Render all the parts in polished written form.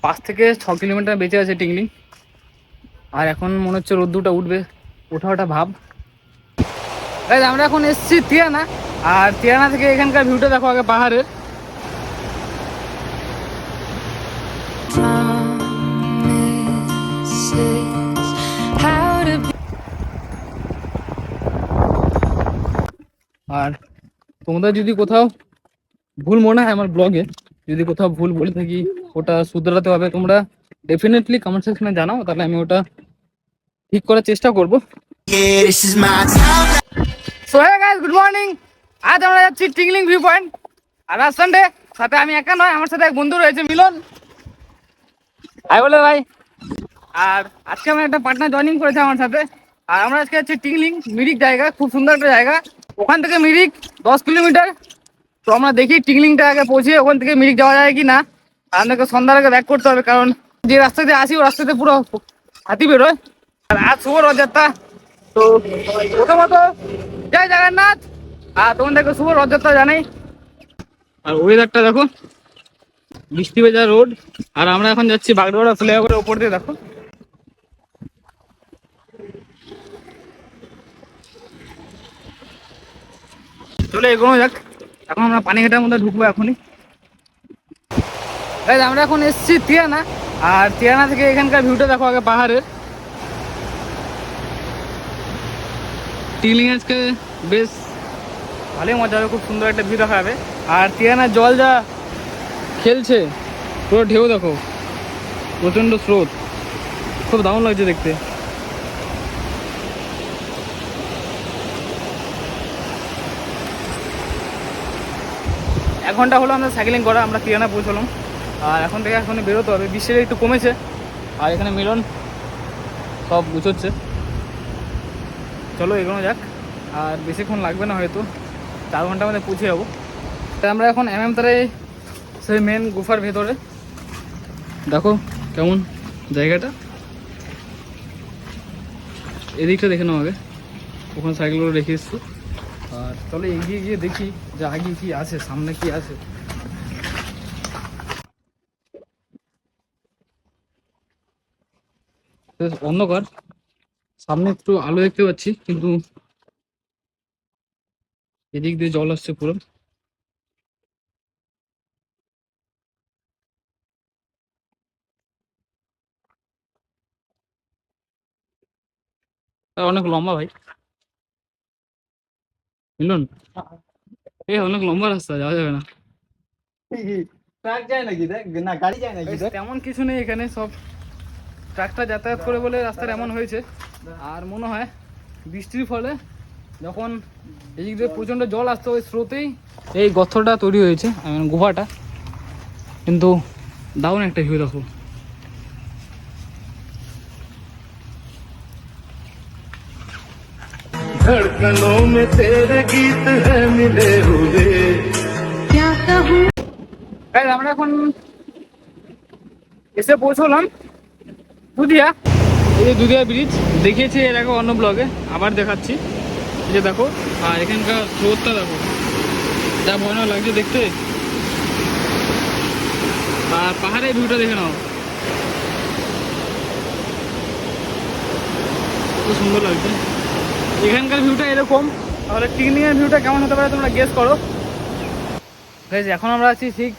5 থেকে 6 কিলোমিটার বেঁচে আছে টিংলিং। আর এখন মনে হচ্ছে রোদ্দুরটা উঠবে, ওঠা ভাব। আমরা এখন এসেছি তিয়ানা, আর তিয়ানা থেকে এখানকার ভিউটা দেখো আগে পাহাড়ের। আর তোমাদের যদি কোথাও ভুল মনে হয় আমার ব্লগে, যদি কোথাও ভুল বলে থাকি ওটা শুধরাতে হবে, তোমরা ডেফিনেটলি কমেন্ট সেকশনে জানাও, তাহলে আমি ওটা ঠিক করার চেষ্টা করবো। So hey guys, good morning. আজ আমরা যাচ্ছি টিংলিং ভিউ পয়েন্ট। আর আজ সানডে, সাথে আমি একা নয়, আমার সাথে এক বন্ধু রয়েছে মিলন। হাই বলে ভাই। আর আজকে আমার একটা পার্টনার জয়েনিং করেছে আমার সাথে। আর আমরা আজকে যাচ্ছি টিংলিং, মিরিক জায়গা, খুব সুন্দর একটা জায়গা। ওখান থেকে মিরিক 10 কিলোমিটার। তো আমরা দেখি টিংলিংটা আগে পৌঁছে ওখান থেকে মিরিক যাওয়া যায় কি না। আর আমাদেরকে সন্ধ্যার আগে ব্যাক করতে হবে, কারণ যে রাস্তাতে আসি ও রাস্তাতে পুরো হাতি বেরোয়। আর আজ শুভ রথযাত্রা, তো প্রথমত জয় জগন্নাথ। আর তোমাদেরকে শুভ রথযাত্রা জানাই। আর ওয়েদারটা দেখো, বৃষ্টি ভেজা রোড। আর আমরা এখন যাচ্ছি বাগডোগরা ফ্লাইওভারের ওপর দিয়ে, দেখো। চলে এগোনো যাক। এখন আমরা পানিঘাটার মধ্যে ঢুকবো এখনই। আমরা এখন এসেছি তিয়ানা, আর তিয়ানা থেকে এখানকার ভিউটা দেখো আগে পাহাড়ের। টিংলিং আজকে বেশ ভালোই মজা হবে, খুব সুন্দর একটা ভিউ দেখা যাবে। আর তিয়ানার জল যা খেলছে, পুরো ঢেউ দেখো, প্রচণ্ড স্রোত, খুব দারুণ লাগছে দেখতে। এক ঘন্টা হলো আমরা সাইকেলিং করা, আমরা তিয়ানা পৌঁছলাম। আর এখন থেকে এখন বেরোতে হবে, বৃষ্টিটা একটু কমেছে। আর এখানে মিলন সব গুছোচ্ছে। চলো এগোনো যাক। আর বেশিক্ষণ লাগবে না, হয়তো 4 ঘন্টার মধ্যে পৌঁছে যাবো। তাই আমরা এখন তারে সেই মেন গুফার ভেতরে, দেখো কেমন জায়গাটা। এদিকটা দেখে নাও আগে, ওখানে সাইকেলগুলো রেখে এসছি। আর চলো এগিয়ে গিয়ে দেখি যে আগে কি আছে, সামনে কি আছে। অন্ধকার, সামনে একটু আলো দেখতে পাচ্ছি, কিন্তু এদিক দিয়ে জল আসছে পুরো। অনেক লম্বা ভাই মিলন, এই অনেক লম্বা রাস্তা, যাওয়া যাবে না। ট্রাক যায় নাকি দেখ না, গাড়ি যায় নাকি দেখ। তেমন কিছু নেই এখানে, সব ট্রাকটা যাতায়াত করে বলে রাস্তার এমন হয়েছে। আর মনে হয় বৃষ্টির ফলে যখন এদিক দিয়ে প্রচণ্ড জল আসতো, ওই স্রোতেই এই গর্তটা তৈরি হয়েছে, গুহাটা। কিন্তু দারুণ একটা ভিউ দেখো। धड़कनों में तेरे गीत है मिले हुए। क्या कहूँ। আমরা এখন এসে পৌঁছলাম দুধিয়া। এই যে দুধিয়া ব্রিজ দেখিয়েছি এর আগে অন্য ব্লগে, আবার দেখাচ্ছি। এই যে দেখো, আর এখানকার স্রোতটা দেখো, যা ভয়ানক লাগছে দেখতে। আর পাহাড়ের ভিউটা দেখে নাও, খুব সুন্দর লাগছে। এখানকার ভিউটা এরকম, তাহলে টিংলিংয়ের ভিউটা কেমন হতে পারে তোমরা গেস করো। এখন আমরা আছি ঠিক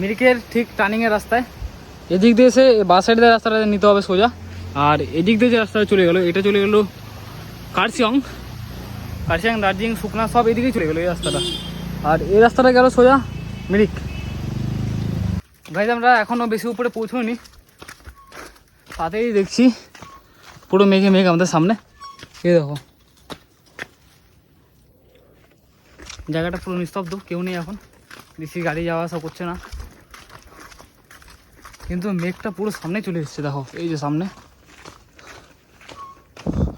মিরিকের ঠিক টার্নিংয়ের রাস্তায়। এদিক দিয়ে এসে বাস সাইড দিয়ে রাস্তাটা নিতে হবে সোজা। আর এদিক দিয়ে যে রাস্তাটা চলে গেলো, এটা চলে গেলো কার্শিয়ং, দার্জিলিং, শুকনা সব এদিকেই চলে গেলো এই রাস্তাটা। আর এই রাস্তাটা গেল সোজা মিরিক। আমরা এখনও বেশি উপরে পৌঁছইনি, তাতেই দেখছি পুরো মেঘে মেঘ আমাদের সামনে। এই দেখো জায়গাটা পুরো নিস্তব্ধ, কেউ নেই এখন, বেশি গাড়ি যাওয়া আসা করছে না। কিন্তু মেঘটা পুরো সামনে চলে এসছে, দেখো এই যে সামনে।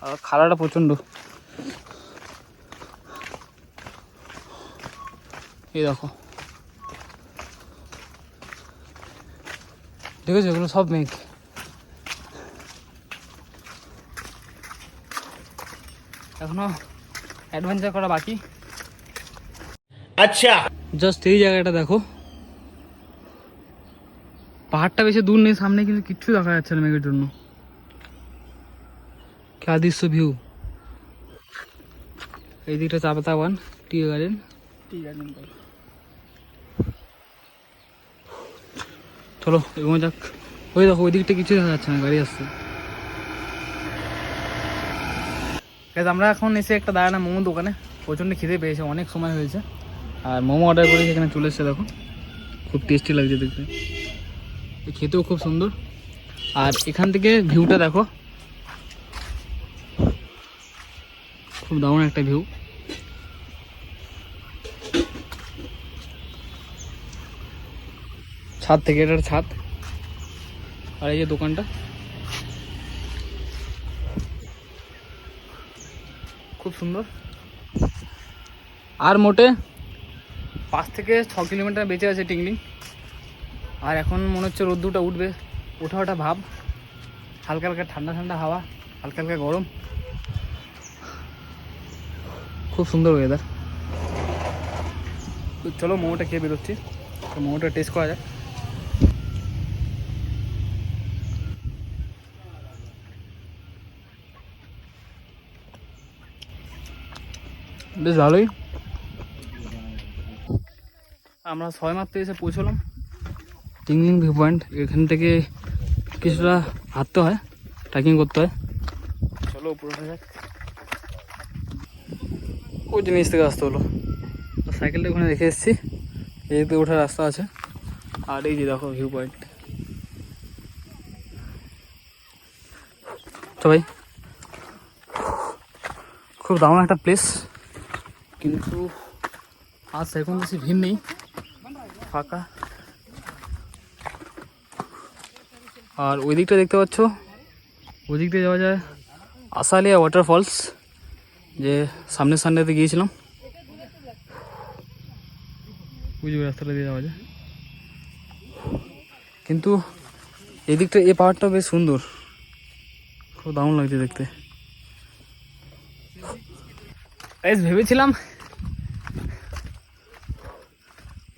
আর খাড়াটা প্রচণ্ড, এই দেখো, দেখেছো এগুলো সব মেঘ। এখনো অ্যাডভেঞ্চার করা বাকি। আচ্ছা, জাস্ট এই জায়গাটা দেখো, পাহাড়টা বেশি দূর নেই, সামনে কিন্তু কিচ্ছু দেখা যাচ্ছে না মেঘের জন্য। क्या दृश्य ভিউ। এই দিকটা চা পাতা বাগান, টি গার্ডেন। চলো এগোনো যাক। ওই দেখো ওই দিকটা কিছু দেখা যাচ্ছে না, গাড়ি আসছে। আমরা এখন এসে একটা দাঁড়ানো মোমো দোকানে, প্রচণ্ড খিদে পেয়েছে, অনেক সময় হয়েছে। আর মোমো অর্ডার করেছি, এখানে চলে এসছে দেখো, খুব টেস্টি লাগছে দেখতে, খেতেও খুব সুন্দর। আর এখান থেকে ভিউটা দেখো, খুব দারুণ একটা ভিউ। ছাদ থেকে, এটার ছাদ। আর এই যে দোকানটা, খুব সুন্দর। আর মোটে 5 থেকে 6 কিলোমিটার বেঁচে আছে টিংলিং। আর এখন মনে হচ্ছে রোদ্দুরটা উঠবে, ওঠা ওঠা ভাব, হালকা হালকা ঠান্ডা ঠান্ডা হাওয়া, হালকা হালকা গরম, খুব সুন্দর ওয়েদার। তো চলো মোমোটা খেয়ে বেরোচ্ছি, তো মোমোটা টেস্ট করা যায়। বেশ ভালোই। আমরা সবেমাত্র এসে পৌঁছলাম টিংলিং ভিউ পয়েন্ট। এখান থেকে কিছুটা হাঁটতে হয়, ট্রেকিং করতে হয়। চলো উপরে ওঠা যাক। ওই জিনিস থেকে আসতে হলো, সাইকেলটা ওখানে রেখে এসেছি, এদিকে ওঠার রাস্তা আছে। আর এই যে দেখো ভিউ পয়েন্ট। তো ভাই খুব দারুণ একটা প্লেস, কিন্তু আজ এখন বেশি ভিড় নেই, ফাঁকা। আর ওই দিকটা দেখতে পাচ্ছ, ওই দিক দিয়ে যাওয়া যায় আসালিয়া ওয়াটারফলস, যে সামনের সানডেতে গিয়েছিলাম, ওই যে রাস্তাটা দিয়ে যাওয়া যায়। কিন্তু এই দিকটা, এই পাহাড়টা বেশ সুন্দর, খুব দারুণ লাগছে দেখতে। ভেবেছিলাম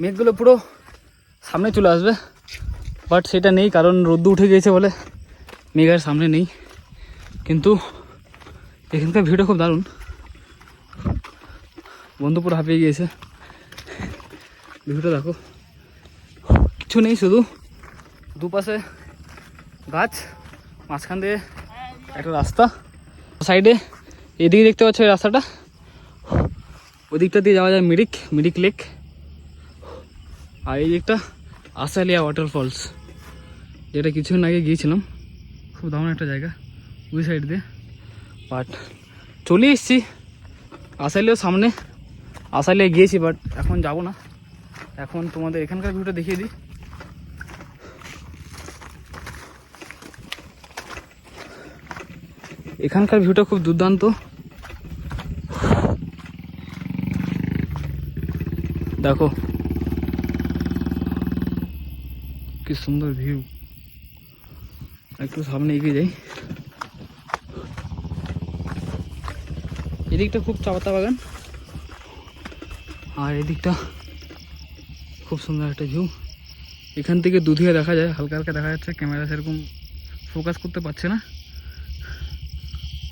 মেঘগুলো পুরো সামনে চলে আসবে, বাট সেটা নেই, কারণ রোদ্দু উঠে গিয়েছে বলে মেঘ আর সামনে নেই। কিন্তু এখানকার ভিউটা খুব দারুণ, বন্ধু পুরো হাঁপিয়ে গিয়েছে। ভিউটা দেখো, কিছু নেই, শুধু দুপাশে গাছ, মাঝখান দিয়ে একটা রাস্তা, সাইডে এদিকে দেখতে পাচ্ছ এই রাস্তাটা, ওই দিকটা দিয়ে যাওয়া যায় মিরিক লেক। আর এই দিকটা আসালিয়া ওয়াটারফলস, যেটা কিছুদিন আগে গিয়েছিলাম, খুব দারুণ একটা জায়গা ওই সাইড দিয়ে। বাট চলে এসেছি আসালিয়াও সামনে, আসালিয়া গিয়েছি, বাট এখন যাব না। এখন তোমাদের এখানকার ভিউটা দেখিয়ে দিই। এখানকার ভিউটা খুব দুর্দান্ত, দেখো কি সুন্দর ভিউ। একটু সামনে এগিয়ে যাই, এদিকটা খুব চা পাতা বাগান, আর এদিকটা খুব সুন্দর একটা ভিউ। এখান থেকে দুধিয়া দেখা যায়, হালকা হালকা দেখা যাচ্ছে, ক্যামেরা সেরকম ফোকাস করতে পারছে না,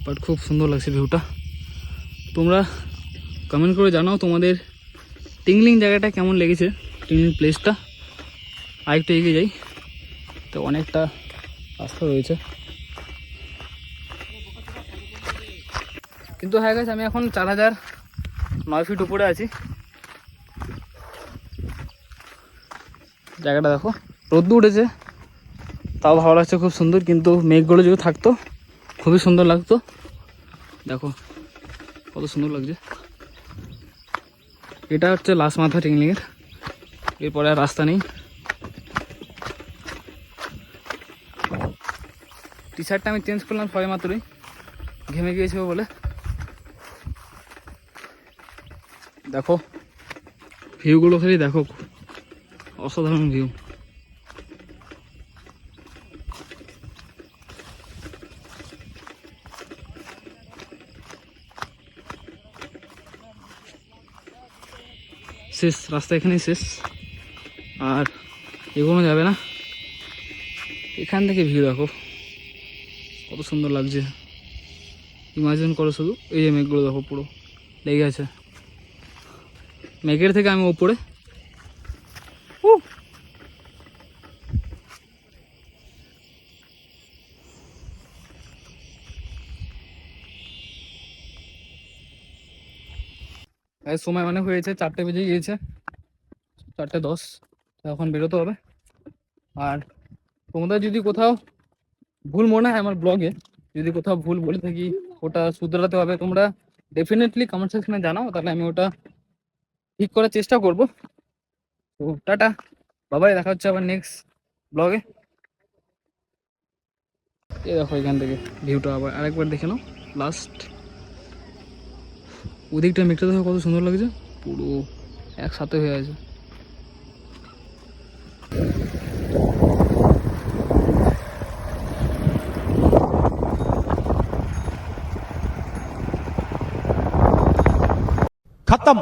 বাট খুব সুন্দর লাগছে ভিউটা। তোমরা কমেন্ট করে জানাও তোমাদের টিংলিং জায়গাটা কেমন লেগেছে, টিংলিং প্লেসটা। আরেকটু এগিয়ে যাই, তো অনেকটা রাস্তা রয়েছে। কিন্তু হয়ে গেছে, আমি এখন 4009 ফিট উপরে আছি। জায়গাটা দেখো, রোদ্দু উঠেছে, তাও ভালো লাগছে, খুব সুন্দর। কিন্তু মেঘগুলো যদি থাকতো খুবই সুন্দর লাগতো। দেখো কত সুন্দর লাগছে। এটা হচ্ছে লাস্ট মাথা টিংলিংয়ের, এরপরে আর রাস্তা নেই। টি শার্টটা আমি চেঞ্জ করলাম সবে মাত্রই, ঘেমে গিয়েছিল বলে। দেখো ভিউগুলো খালি দেখো, অসাধারণ ভিউ। শেষ রাস্তা, এখানেই শেষ, আর এগোনো যাবে না। এখান থেকে ভিউ দেখো কত সুন্দর লাগছে। ইমাজিন করো শুধু, এই যে মেঘগুলো দেখো পুরো লেগে আছে, মেঘের থেকে আমি ওপরে। সময় অনেক হয়েছে, 4টে বেজে গিয়েছে, 4:10, এখন বেরোতে হবে। আর তোমাদের যদি কোথাও ভুল মনে হয় আমার ব্লগে, যদি কোথাও ভুল বলে থাকি ওটা শুধরাতে হবে, তোমরা ডেফিনেটলি কমেন্ট সেকশনে জানাও, তাহলে আমি ওটা ঠিক করার চেষ্টা করব। তো টাটা, বাবাই, দেখা হচ্ছে আবার নেক্সট ব্লগে। এই দেখো এখান থেকে ভিউটা আবার আরেকবার দেখে নাও লাস্ট। ওদিকটা মেঘটা দেখো কত সুন্দর লাগছে, পুরো একসাথে হয়ে আছে। खत्म।